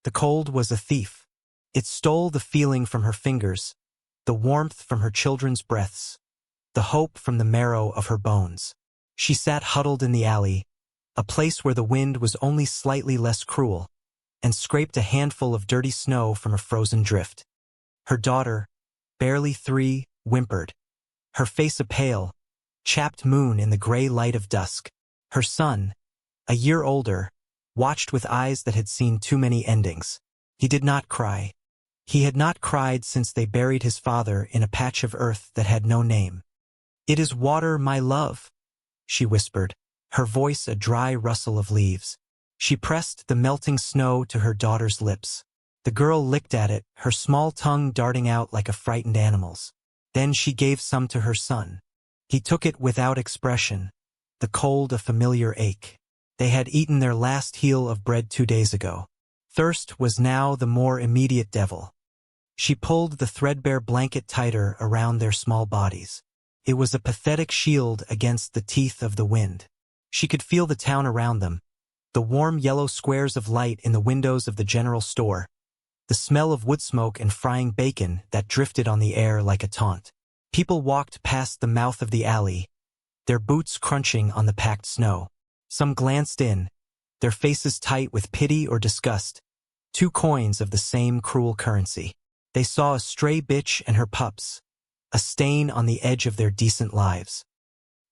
The cold was a thief. It stole the feeling from her fingers, the warmth from her children's breaths, the hope from the marrow of her bones. She sat huddled in the alley, a place where the wind was only slightly less cruel, and scraped a handful of dirty snow from a frozen drift. Her daughter, barely 3, whimpered, her face a pale, chapped moon in the gray light of dusk. Her son, a year older, watched with eyes that had seen too many endings. He did not cry. He had not cried since they buried his father in a patch of earth that had no name. "It is water, my love," she whispered, her voice a dry rustle of leaves. She pressed the melting snow to her daughter's lips. The girl licked at it, her small tongue darting out like a frightened animal's. Then she gave some to her son. He took it without expression, the cold a familiar ache. They had eaten their last heel of bread 2 days ago. Thirst was now the more immediate devil. She pulled the threadbare blanket tighter around their small bodies. It was a pathetic shield against the teeth of the wind. She could feel the town around them, the warm yellow squares of light in the windows of the general store, the smell of wood smoke and frying bacon that drifted on the air like a taunt. People walked past the mouth of the alley, their boots crunching on the packed snow. Some glanced in, their faces tight with pity or disgust, 2 coins of the same cruel currency. They saw a stray bitch and her pups, a stain on the edge of their decent lives.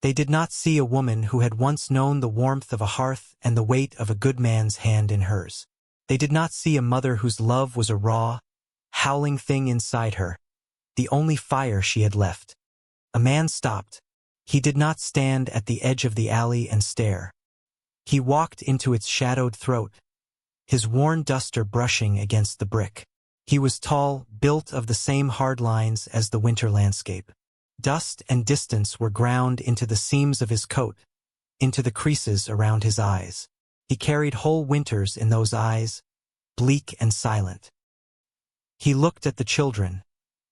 They did not see a woman who had once known the warmth of a hearth and the weight of a good man's hand in hers. They did not see a mother whose love was a raw, howling thing inside her, the only fire she had left. A man stopped. He did not stand at the edge of the alley and stare. He walked into its shadowed throat, his worn duster brushing against the brick. He was tall, built of the same hard lines as the winter landscape. Dust and distance were ground into the seams of his coat, into the creases around his eyes. He carried whole winters in those eyes, bleak and silent. He looked at the children,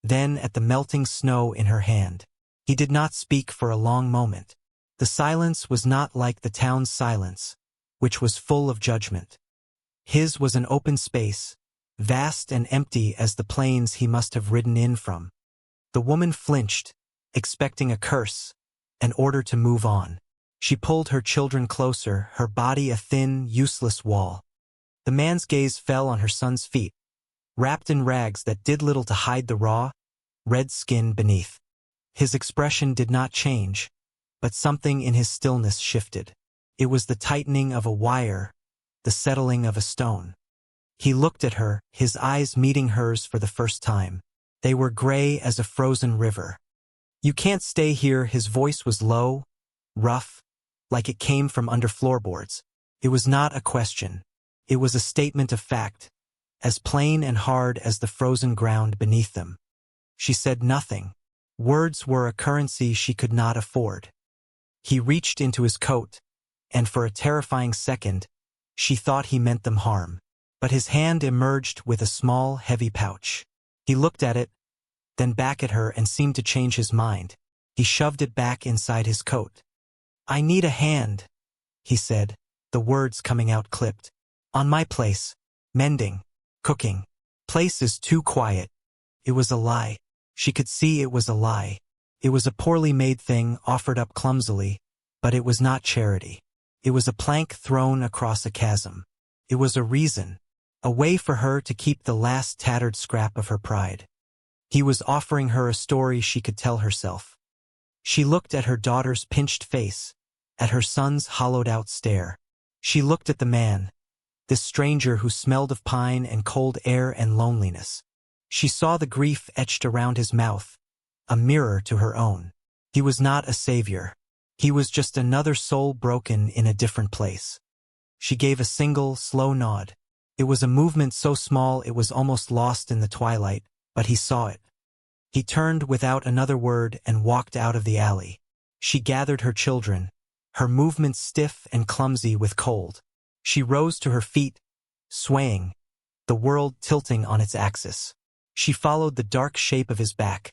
then at the melting snow in her hand. He did not speak for a long moment. The silence was not like the town's silence, which was full of judgment. His was an open space, vast and empty as the plains he must have ridden in from. The woman flinched, expecting a curse, an order to move on. She pulled her children closer, her body a thin, useless wall. The man's gaze fell on her son's feet, wrapped in rags that did little to hide the raw, red skin beneath. His expression did not change, but something in his stillness shifted. It was the tightening of a wire, the settling of a stone. He looked at her, his eyes meeting hers for the first time. They were gray as a frozen river. "You can't stay here." His voice was low, rough, like it came from under floorboards. It was not a question. It was a statement of fact, as plain and hard as the frozen ground beneath them. She said nothing. Words were a currency she could not afford. He reached into his coat, and for a terrifying second, she thought he meant them harm. But his hand emerged with a small, heavy pouch. He looked at it, then back at her and seemed to change his mind. He shoved it back inside his coat. "I need a hand," he said, the words coming out clipped. "On my place. Mending. Cooking. Place is too quiet." It was a lie. She could see it was a lie. It was a poorly made thing offered up clumsily, but it was not charity. It was a plank thrown across a chasm. It was a reason, a way for her to keep the last tattered scrap of her pride. He was offering her a story she could tell herself. She looked at her daughter's pinched face, at her son's hollowed-out stare. She looked at the man, this stranger who smelled of pine and cold air and loneliness. She saw the grief etched around his mouth, a mirror to her own. He was not a savior. He was just another soul broken in a different place. She gave a single, slow nod. It was a movement so small it was almost lost in the twilight, but he saw it. He turned without another word and walked out of the alley. She gathered her children, her movements stiff and clumsy with cold. She rose to her feet, swaying, the world tilting on its axis. She followed the dark shape of his back,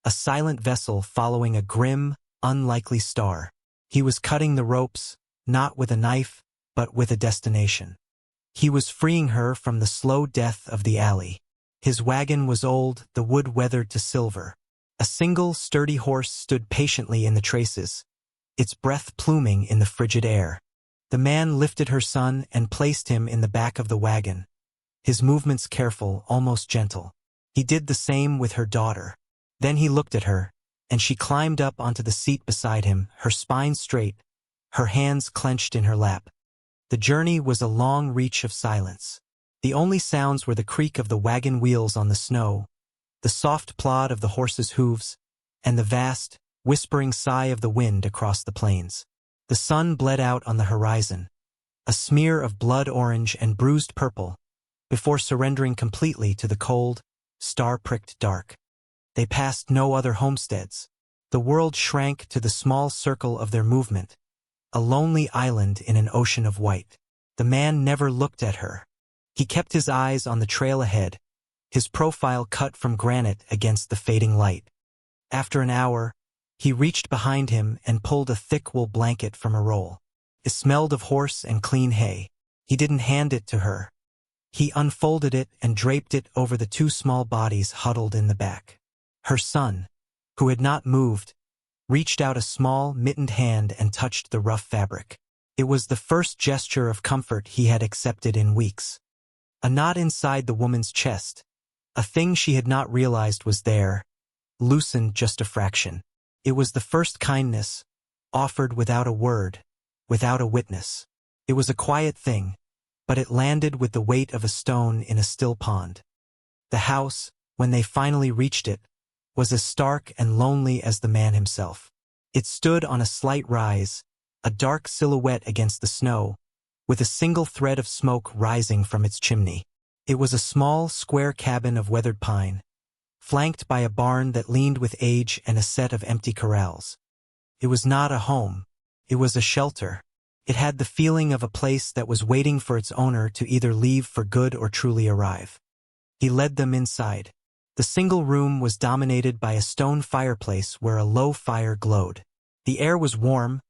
a silent vessel following a grim, unlikely star. He was cutting the ropes, not with a knife, but with a destination. He was freeing her from the slow death of the alley. His wagon was old, the wood weathered to silver. A single, sturdy horse stood patiently in the traces, its breath pluming in the frigid air. The man lifted her son and placed him in the back of the wagon, his movements careful, almost gentle. He did the same with her daughter. Then he looked at her, and she climbed up onto the seat beside him, her spine straight, her hands clenched in her lap. The journey was a long reach of silence. The only sounds were the creak of the wagon wheels on the snow, the soft plod of the horse's hooves, and the vast, whispering sigh of the wind across the plains. The sun bled out on the horizon, a smear of blood orange and bruised purple, before surrendering completely to the cold, star-pricked dark. They passed no other homesteads. The world shrank to the small circle of their movement, a lonely island in an ocean of white. The man never looked at her. He kept his eyes on the trail ahead, his profile cut from granite against the fading light. After an hour, he reached behind him and pulled a thick wool blanket from a roll. It smelled of horse and clean hay. He didn't hand it to her. He unfolded it and draped it over the two small bodies huddled in the back. Her son, who had not moved, reached out a small, mittened hand and touched the rough fabric. It was the first gesture of comfort he had accepted in weeks. A knot inside the woman's chest, a thing she had not realized was there, loosened just a fraction. It was the first kindness, offered without a word, without a witness. It was a quiet thing, but it landed with the weight of a stone in a still pond. The house, when they finally reached it, was as stark and lonely as the man himself. It stood on a slight rise, a dark silhouette against the snow, with a single thread of smoke rising from its chimney. It was a small, square cabin of weathered pine, flanked by a barn that leaned with age and a set of empty corrals. It was not a home. It was a shelter. It had the feeling of a place that was waiting for its owner to either leave for good or truly arrive. He led them inside. The single room was dominated by a stone fireplace where a low fire glowed. The air was warm,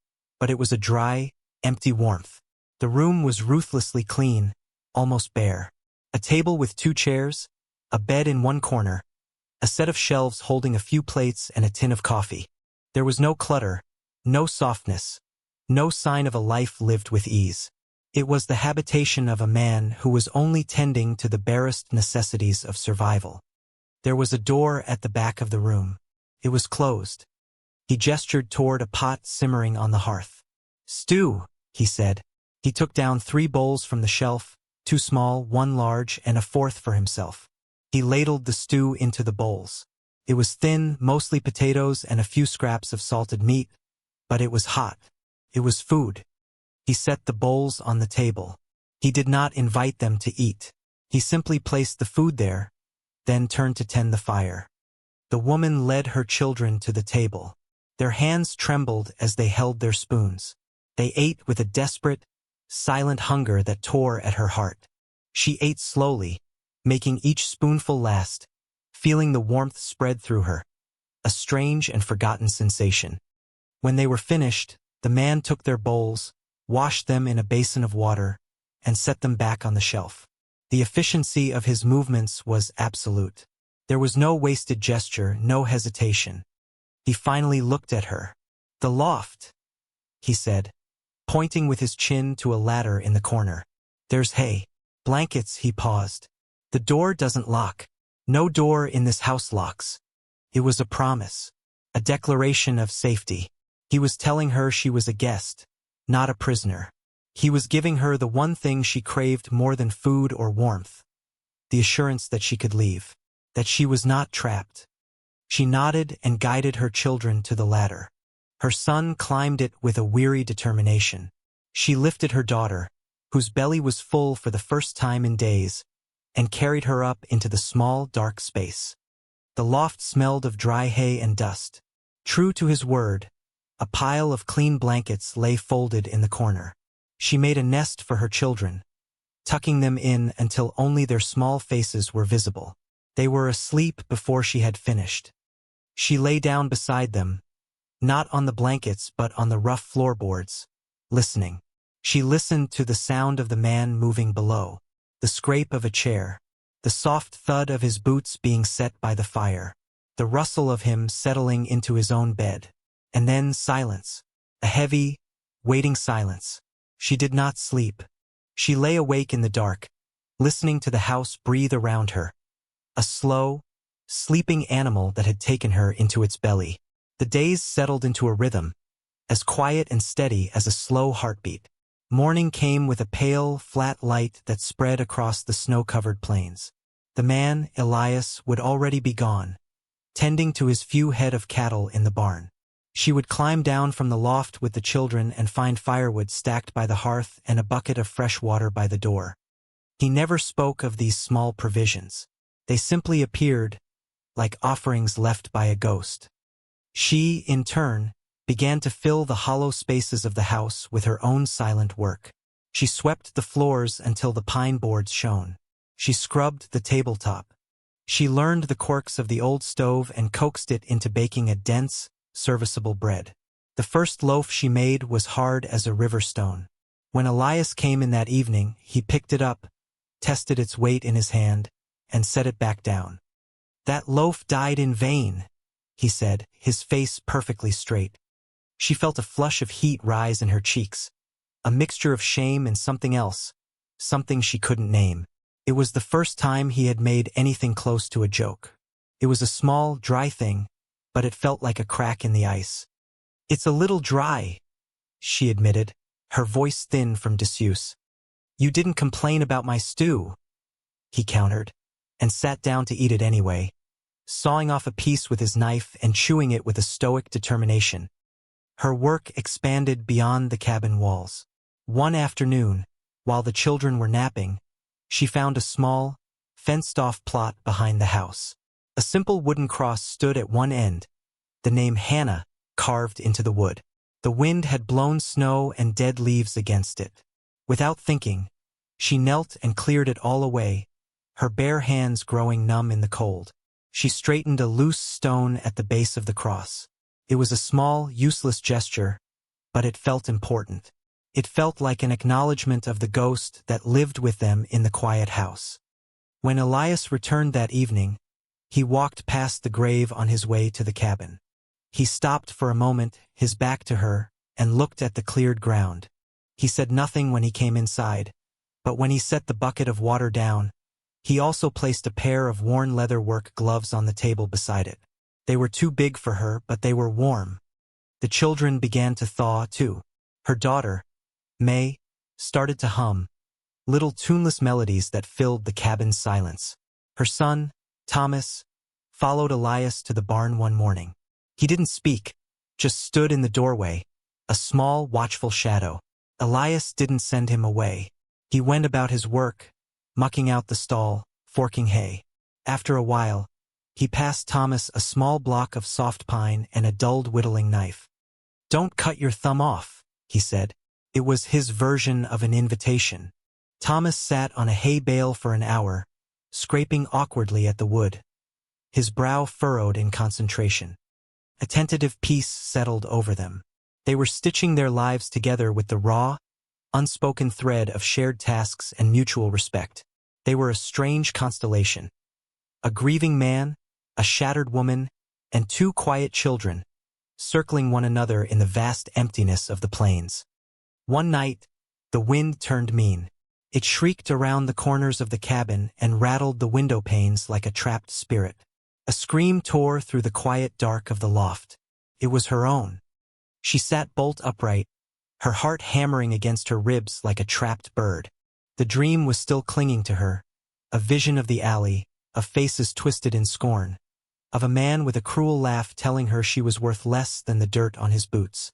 but it was a dry, empty warmth. The room was ruthlessly clean, almost bare. A table with 2 chairs, a bed in one corner, a set of shelves holding a few plates and a tin of coffee. There was no clutter, no softness, no sign of a life lived with ease. It was the habitation of a man who was only tending to the barest necessities of survival. There was a door at the back of the room. It was closed. He gestured toward a pot simmering on the hearth. "Stew," he said. He took down 3 bowls from the shelf, 2 small, 1 large, and a 4th for himself. He ladled the stew into the bowls. It was thin, mostly potatoes and a few scraps of salted meat, but it was hot. It was food. He set the bowls on the table. He did not invite them to eat. He simply placed the food there, then turned to tend the fire. The woman led her children to the table. Their hands trembled as they held their spoons. They ate with a desperate, silent hunger that tore at her heart. She ate slowly, making each spoonful last, feeling the warmth spread through her, a strange and forgotten sensation. When they were finished, the man took their bowls, washed them in a basin of water, and set them back on the shelf. The efficiency of his movements was absolute. There was no wasted gesture, no hesitation. He finally looked at her. "The loft," he said, pointing with his chin to a ladder in the corner. "There's hay. Blankets," he paused. "The door doesn't lock. No door in this house locks." It was a promise, a declaration of safety. He was telling her she was a guest, not a prisoner. He was giving her the one thing she craved more than food or warmth, the assurance that she could leave, that she was not trapped. She nodded and guided her children to the ladder. Her son climbed it with a weary determination. She lifted her daughter, whose belly was full for the first time in days, and carried her up into the small, dark space. The loft smelled of dry hay and dust. True to his word, a pile of clean blankets lay folded in the corner. She made a nest for her children, tucking them in until only their small faces were visible. They were asleep before she had finished. She lay down beside them, not on the blankets but on the rough floorboards, listening. She listened to the sound of the man moving below. the scrape of a chair, the soft thud of his boots being set by the fire, the rustle of him settling into his own bed. And then silence. A heavy, waiting silence. She did not sleep. She lay awake in the dark, listening to the house breathe around her. A slow, sleeping animal that had taken her into its belly. The days settled into a rhythm, as quiet and steady as a slow heartbeat. Morning came with a pale, flat light that spread across the snow-covered plains. The man, Elias, would already be gone, tending to his few head of cattle in the barn. She would climb down from the loft with the children and find firewood stacked by the hearth and a bucket of fresh water by the door. He never spoke of these small provisions. They simply appeared, like offerings left by a ghost. She, in turn, began to fill the hollow spaces of the house with her own silent work. She swept the floors until the pine boards shone. She scrubbed the tabletop. She learned the quirks of the old stove and coaxed it into baking a dense, serviceable bread. The first loaf she made was hard as a river stone. When Elias came in that evening, he picked it up, tested its weight in his hand, and set it back down. "That loaf died in vain," he said, his face perfectly straight. She felt a flush of heat rise in her cheeks, a mixture of shame and something else, something she couldn't name. It was the first time he had made anything close to a joke. It was a small, dry thing, but it felt like a crack in the ice. "It's a little dry," she admitted, her voice thin from disuse. "You didn't complain about my stew," he countered, and sat down to eat it anyway, sawing off a piece with his knife and chewing it with a stoic determination. Her work expanded beyond the cabin walls. One afternoon, while the children were napping, she found a small, fenced-off plot behind the house. A simple wooden cross stood at one end, the name Hannah carved into the wood. The wind had blown snow and dead leaves against it. Without thinking, she knelt and cleared it all away, her bare hands growing numb in the cold. She straightened a loose stone at the base of the cross. It was a small, useless gesture, but it felt important. It felt like an acknowledgement of the ghost that lived with them in the quiet house. When Elias returned that evening, he walked past the grave on his way to the cabin. He stopped for a moment, his back to her, and looked at the cleared ground. He said nothing when he came inside, but when he set the bucket of water down, he also placed a pair of worn leather-work gloves on the table beside it. They were too big for her, but they were warm. The children began to thaw, too. Her daughter, May, started to hum, little tuneless melodies that filled the cabin's silence. Her son, Thomas, followed Elias to the barn one morning. He didn't speak, just stood in the doorway, a small, watchful shadow. Elias didn't send him away. He went about his work, mucking out the stall, forking hay. After a while, he passed Thomas a small block of soft pine and a dulled whittling knife. "Don't cut your thumb off," he said. It was his version of an invitation. Thomas sat on a hay bale for an hour, scraping awkwardly at the wood, his brow furrowed in concentration. A tentative peace settled over them. They were stitching their lives together with the raw, unspoken thread of shared tasks and mutual respect. They were a strange constellation. A grieving man, a shattered woman, and two quiet children, circling one another in the vast emptiness of the plains. One night, the wind turned mean. It shrieked around the corners of the cabin and rattled the window panes like a trapped spirit. A scream tore through the quiet dark of the loft. It was her own. She sat bolt upright, her heart hammering against her ribs like a trapped bird. The dream was still clinging to her, a vision of the alley, of faces twisted in scorn, of a man with a cruel laugh telling her she was worth less than the dirt on his boots.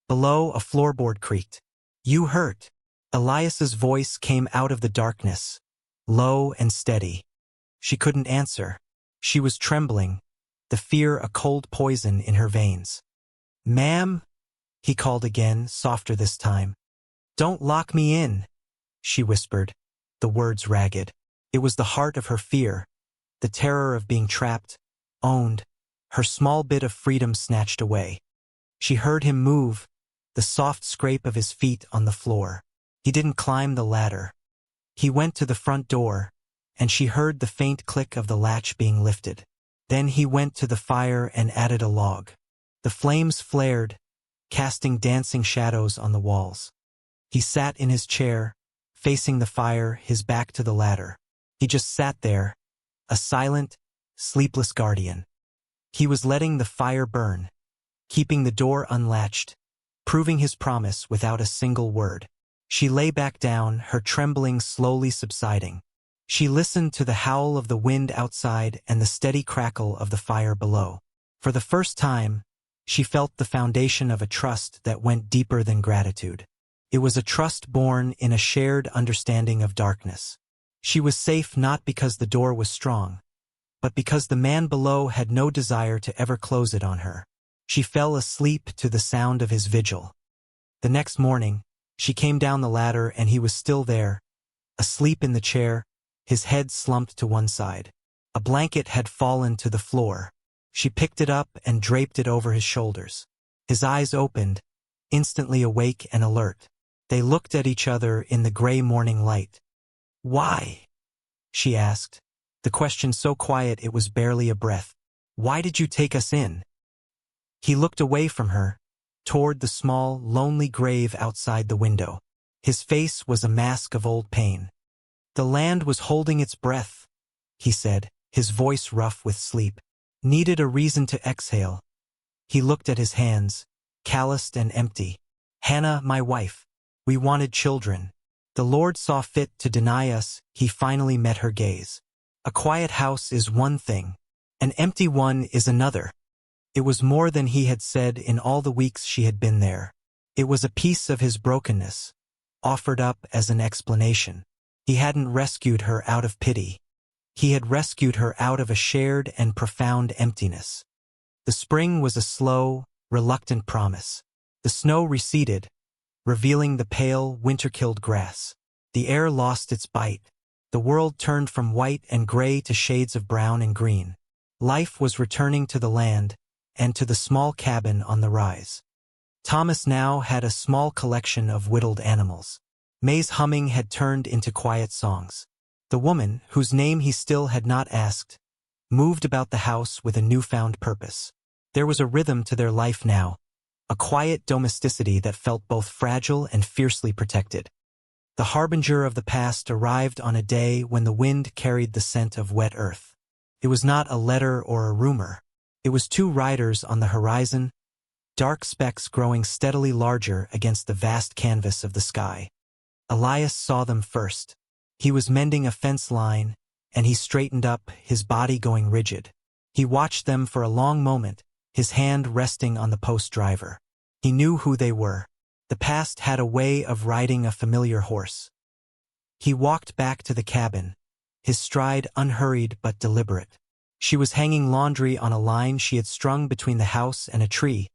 Below, a floorboard creaked. "You hurt." Elias's voice came out of the darkness, low and steady. She couldn't answer. She was trembling, the fear a cold poison in her veins. "Ma'am?" he called again, softer this time. "Don't lock me in," she whispered, the words ragged. It was the heart of her fear, the terror of being trapped, owned, her small bit of freedom snatched away. She heard him move, the soft scrape of his feet on the floor. He didn't climb the ladder. He went to the front door, and she heard the faint click of the latch being lifted. Then he went to the fire and added a log. The flames flared, casting dancing shadows on the walls. He sat in his chair, facing the fire, his back to the ladder. He just sat there, a silent, sleepless guardian. He was letting the fire burn, keeping the door unlatched, proving his promise without a single word. She lay back down, her trembling slowly subsiding. She listened to the howl of the wind outside and the steady crackle of the fire below. For the first time, she felt the foundation of a trust that went deeper than gratitude. It was a trust born in a shared understanding of darkness. She was safe not because the door was strong, but because the man below had no desire to ever close it on her. She fell asleep to the sound of his vigil. The next morning, she came down the ladder and he was still there, asleep in the chair, his head slumped to one side. A blanket had fallen to the floor. She picked it up and draped it over his shoulders. His eyes opened, instantly awake and alert. They looked at each other in the gray morning light. "Why?" she asked, the question so quiet it was barely a breath. "Why did you take us in?" He looked away from her, toward the small, lonely grave outside the window. His face was a mask of old pain. "The land was holding its breath," he said, his voice rough with sleep. "Needed a reason to exhale." He looked at his hands, calloused and empty. "Hannah, my wife. We wanted children. The Lord saw fit to deny us." He finally met her gaze. "A quiet house is one thing. An empty one is another." It was more than he had said in all the weeks she had been there. It was a piece of his brokenness, offered up as an explanation. He hadn't rescued her out of pity. He had rescued her out of a shared and profound emptiness. The spring was a slow, reluctant promise. The snow receded, revealing the pale, winter-killed grass. The air lost its bite. The world turned from white and gray to shades of brown and green. Life was returning to the land, and to the small cabin on the rise. Thomas now had a small collection of whittled animals. May's humming had turned into quiet songs. The woman, whose name he still had not asked, moved about the house with a newfound purpose. There was a rhythm to their life now, a quiet domesticity that felt both fragile and fiercely protected. The harbinger of the past arrived on a day when the wind carried the scent of wet earth. It was not a letter or a rumor. It was two riders on the horizon, dark specks growing steadily larger against the vast canvas of the sky. Elias saw them first. He was mending a fence line, and he straightened up, his body going rigid. He watched them for a long moment, his hand resting on the post driver. He knew who they were. The past had a way of riding a familiar horse. He walked back to the cabin, his stride unhurried but deliberate. She was hanging laundry on a line she had strung between the house and a tree,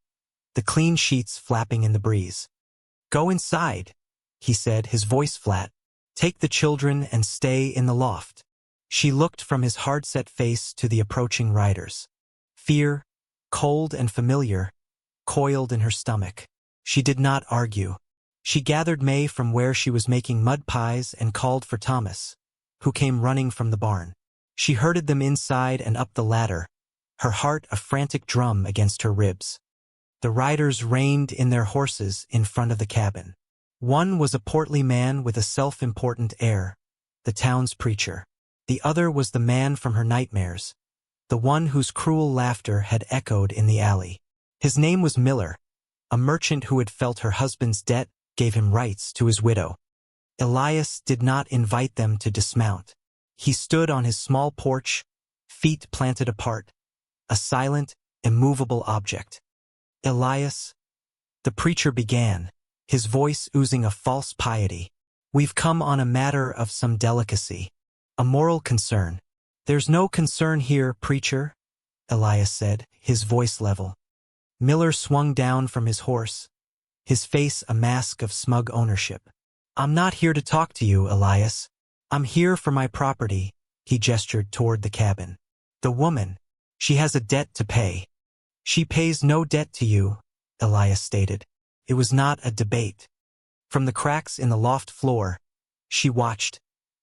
the clean sheets flapping in the breeze. "Go inside," he said, his voice flat. "Take the children and stay in the loft." She looked from his hard-set face to the approaching riders. Fear, cold and familiar, coiled in her stomach. She did not argue. She gathered May from where she was making mud pies and called for Thomas, who came running from the barn. She herded them inside and up the ladder, her heart a frantic drum against her ribs. The riders reined in their horses in front of the cabin. One was a portly man with a self-important air, the town's preacher. The other was the man from her nightmares, the one whose cruel laughter had echoed in the alley. His name was Miller, a merchant who had felt her husband's debt gave him rights to his widow. Elias did not invite them to dismount. He stood on his small porch, feet planted apart, a silent, immovable object. "Elias," the preacher began, his voice oozing a false piety. "We've come on a matter of some delicacy, a moral concern." "There's no concern here, preacher," Elias said, his voice level. Miller swung down from his horse, his face a mask of smug ownership. "I'm not here to talk to you, Elias. I'm here for my property," he gestured toward the cabin. "The woman, she has a debt to pay." "She pays no debt to you," Elias stated. It was not a debate. From the cracks in the loft floor, she watched,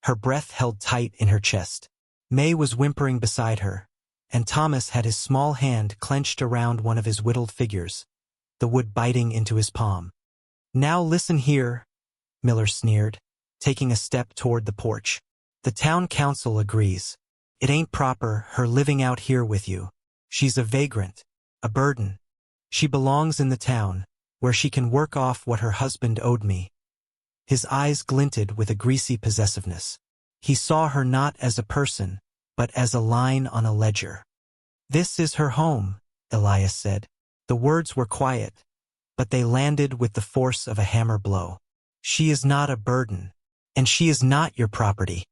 her breath held tight in her chest. May was whimpering beside her, and Thomas had his small hand clenched around one of his whittled figures, the wood biting into his palm. "Now listen here," Miller sneered, taking a step toward the porch. "The town council agrees. It ain't proper, her living out here with you. She's a vagrant, a burden. She belongs in the town, where she can work off what her husband owed me." His eyes glinted with a greasy possessiveness. He saw her not as a person, but as a line on a ledger. "This is her home," Elias said. The words were quiet, but they landed with the force of a hammer blow. "She is not a burden, and she is not your property."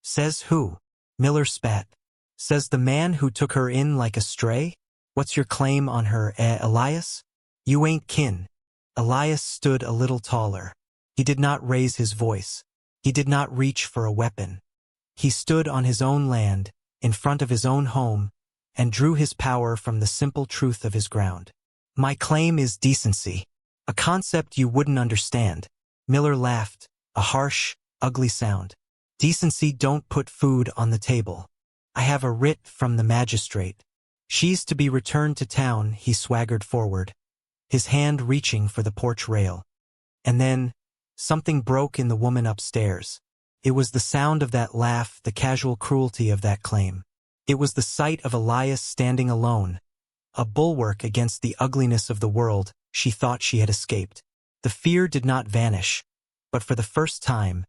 "Says who?" Miller spat. "Says the man who took her in like a stray? What's your claim on her, Elias? You ain't kin." Elias stood a little taller. He did not raise his voice. He did not reach for a weapon. He stood on his own land, in front of his own home, and drew his power from the simple truth of his ground. "My claim is decency, a concept you wouldn't understand." Miller laughed, a harsh, ugly sound. "Decency don't put food on the table. I have a writ from the magistrate. She's to be returned to town." He swaggered forward, his hand reaching for the porch rail. And then, something broke in the woman upstairs. It was the sound of that laugh, the casual cruelty of that claim. It was the sight of Elias standing alone, a bulwark against the ugliness of the world she thought she had escaped. The fear did not vanish, but for the first time,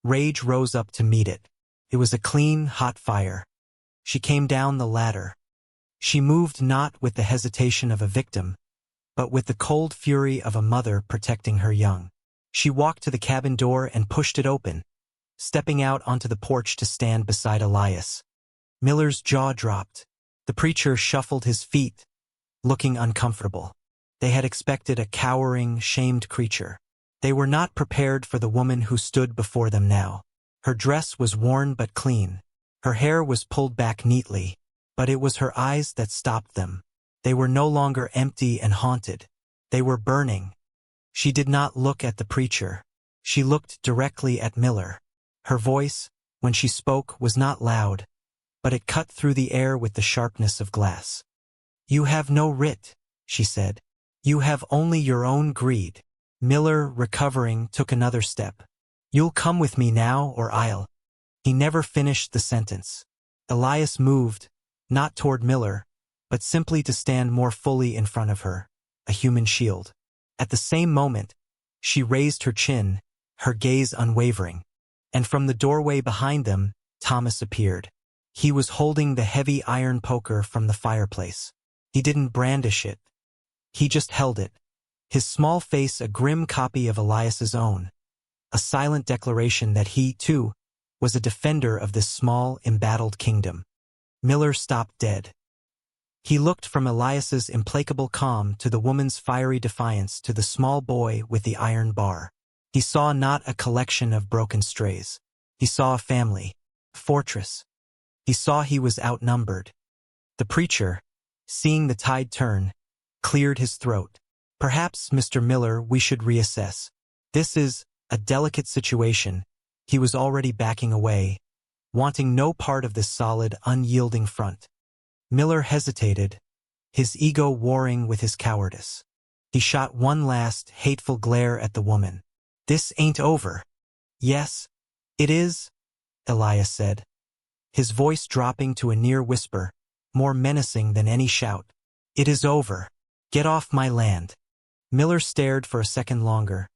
rage rose up to meet it. It was a clean, hot fire. She came down the ladder. She moved not with the hesitation of a victim, but with the cold fury of a mother protecting her young. She walked to the cabin door and pushed it open, stepping out onto the porch to stand beside Elias. Miller's jaw dropped. The preacher shuffled his feet, looking uncomfortable. They had expected a cowering, shamed creature. They were not prepared for the woman who stood before them now. Her dress was worn but clean. Her hair was pulled back neatly, but it was her eyes that stopped them. They were no longer empty and haunted. They were burning. She did not look at the preacher. She looked directly at Miller. Her voice, when she spoke, was not loud, but it cut through the air with the sharpness of glass. "You have no writ," she said. "You have only your own greed." Miller, recovering, took another step. "You'll come with me now, or I'll—" He never finished the sentence. Elias moved, not toward Miller, but simply to stand more fully in front of her, a human shield. At the same moment, she raised her chin, her gaze unwavering. And from the doorway behind them, Thomas appeared. He was holding the heavy iron poker from the fireplace. He didn't brandish it. He just held it, his small face a grim copy of Elias's own, a silent declaration that he, too, was a defender of this small, embattled kingdom. Miller stopped dead. He looked from Elias's implacable calm to the woman's fiery defiance to the small boy with the iron bar. He saw not a collection of broken strays. He saw a family, a fortress. He saw he was outnumbered. The preacher, seeing the tide turn, cleared his throat. "Perhaps, Mr. Miller, we should reassess. This is a delicate situation." He was already backing away, wanting no part of this solid, unyielding front. Miller hesitated, his ego warring with his cowardice. He shot one last, hateful glare at the woman. "This ain't over." "Yes, it is," Elias said, his voice dropping to a near whisper, more menacing than any shout. "It is over. Get off my land." Miller stared for a second longer,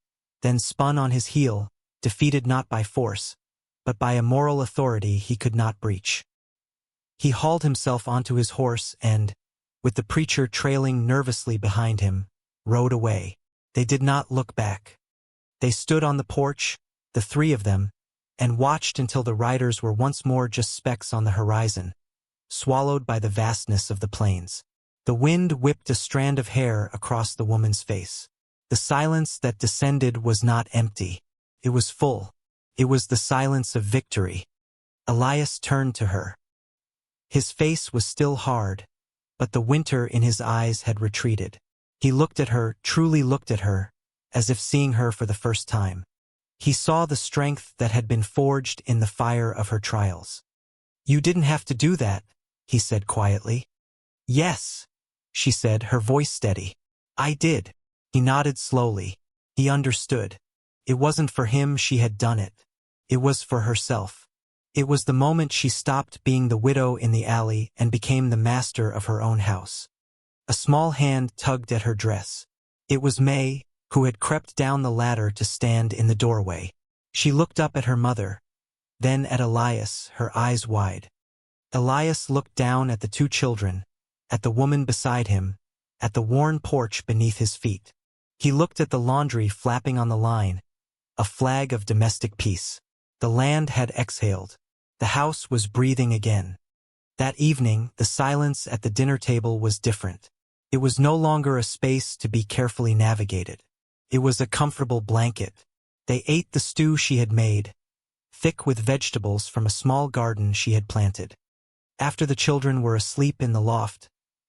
then spun on his heel, defeated not by force, but by a moral authority he could not breach. He hauled himself onto his horse and, with the preacher trailing nervously behind him, rode away. They did not look back. They stood on the porch, the three of them, and watched until the riders were once more just specks on the horizon, swallowed by the vastness of the plains. The wind whipped a strand of hair across the woman's face. The silence that descended was not empty. It was full. It was the silence of victory. Elias turned to her. His face was still hard, but the winter in his eyes had retreated. He looked at her, truly looked at her, as if seeing her for the first time. He saw the strength that had been forged in the fire of her trials. "You didn't have to do that," he said quietly. "Yes," she said, her voice steady. "I did." He nodded slowly. He understood. It wasn't for him she had done it. It was for herself. It was the moment she stopped being the widow in the alley and became the master of her own house. A small hand tugged at her dress. It was May, who had crept down the ladder to stand in the doorway. She looked up at her mother, then at Elias, her eyes wide. Elias looked down at the two children, at the woman beside him, at the worn porch beneath his feet. He looked at the laundry flapping on the line, a flag of domestic peace. The land had exhaled. The house was breathing again. That evening, the silence at the dinner table was different. It was no longer a space to be carefully navigated. It was a comfortable blanket. They ate the stew she had made, thick with vegetables from a small garden she had planted. After the children were asleep in the loft,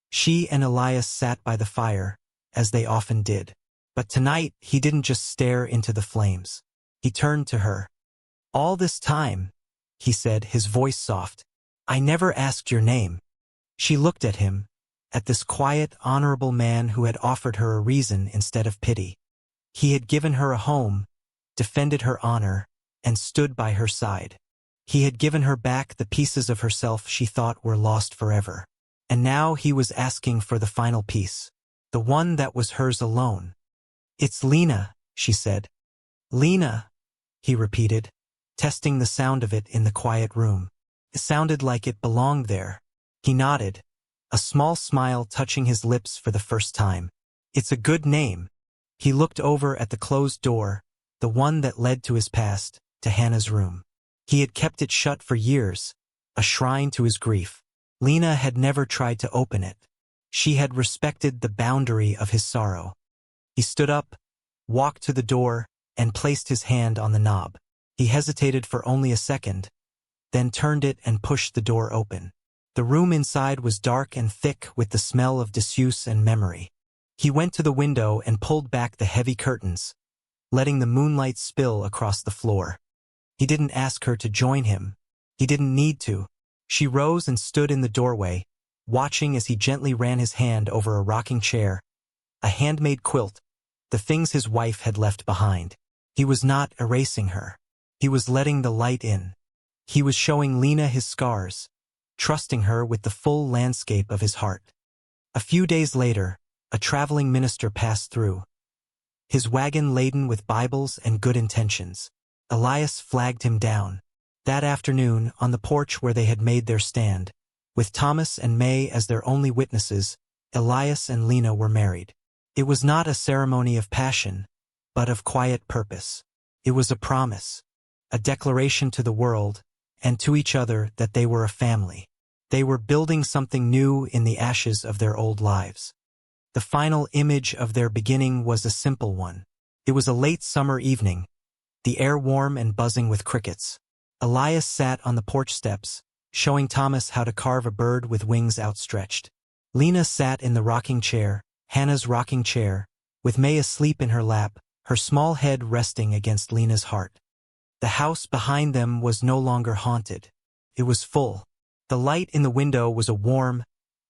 she and Elias sat by the fire, as they often did. But tonight, he didn't just stare into the flames. He turned to her. "All this time," he said, his voice soft, "I never asked your name." She looked at him, at this quiet, honorable man who had offered her a reason instead of pity. He had given her a home, defended her honor, and stood by her side. He had given her back the pieces of herself she thought were lost forever. And now he was asking for the final piece, the one that was hers alone. "It's Lena," she said. "Lena," he repeated, testing the sound of it in the quiet room. It sounded like it belonged there. He nodded, a small smile touching his lips for the first time. "It's a good name." He looked over at the closed door, the one that led to his past, to Hannah's room. He had kept it shut for years, a shrine to his grief. Lena had never tried to open it. She had respected the boundary of his sorrow. He stood up, walked to the door, and placed his hand on the knob. He hesitated for only a second, then turned it and pushed the door open. The room inside was dark and thick with the smell of disuse and memory. He went to the window and pulled back the heavy curtains, letting the moonlight spill across the floor. He didn't ask her to join him. He didn't need to. She rose and stood in the doorway, watching as he gently ran his hand over a rocking chair, a handmade quilt, the things his wife had left behind. He was not erasing her. He was letting the light in. He was showing Lena his scars, trusting her with the full landscape of his heart. A few days later, a traveling minister passed through, his wagon laden with Bibles and good intentions. Elias flagged him down. That afternoon, on the porch where they had made their stand, with Thomas and May as their only witnesses, Elias and Lena were married. It was not a ceremony of passion, but of quiet purpose. It was a promise, a declaration to the world, and to each other that they were a family. They were building something new in the ashes of their old lives. The final image of their beginning was a simple one. It was a late summer evening, the air warm and buzzing with crickets. Elias sat on the porch steps, showing Thomas how to carve a bird with wings outstretched. Lena sat in the rocking chair, Hannah's rocking chair, with May asleep in her lap, her small head resting against Lena's heart. The house behind them was no longer haunted. It was full. The light in the window was a warm,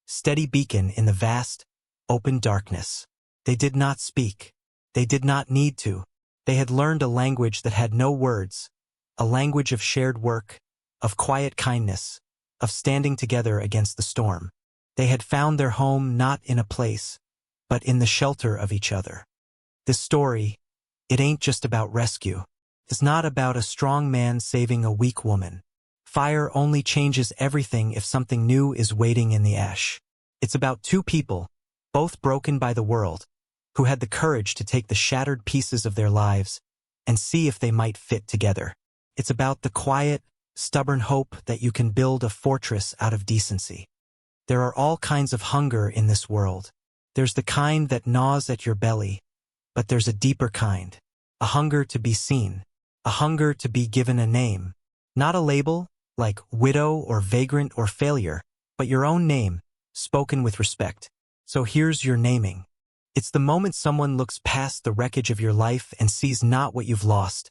steady beacon in the vast, open darkness. They did not speak. They did not need to. They had learned a language that had no words, a language of shared work, of quiet kindness, of standing together against the storm. They had found their home not in a place, but in the shelter of each other. This story, it ain't just about rescue. It's not about a strong man saving a weak woman. Fire only changes everything if something new is waiting in the ash. It's about two people, both broken by the world, who had the courage to take the shattered pieces of their lives and see if they might fit together. It's about the quiet, stubborn hope that you can build a fortress out of decency. There are all kinds of hunger in this world. There's the kind that gnaws at your belly, but there's a deeper kind, a hunger to be seen, a hunger to be given a name, not a label, like widow or vagrant or failure, but your own name, spoken with respect. So here's your naming. It's the moment someone looks past the wreckage of your life and sees not what you've lost,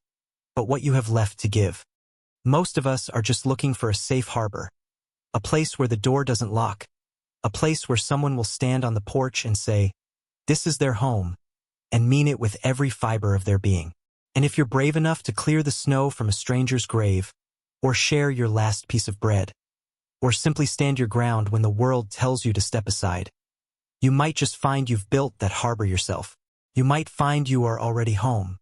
but what you have left to give. Most of us are just looking for a safe harbor, a place where the door doesn't lock, a place where someone will stand on the porch and say, this is their home, and mean it with every fiber of their being. And if you're brave enough to clear the snow from a stranger's grave, or share your last piece of bread, or simply stand your ground when the world tells you to step aside, you might just find you've built that harbor yourself. You might find you are already home.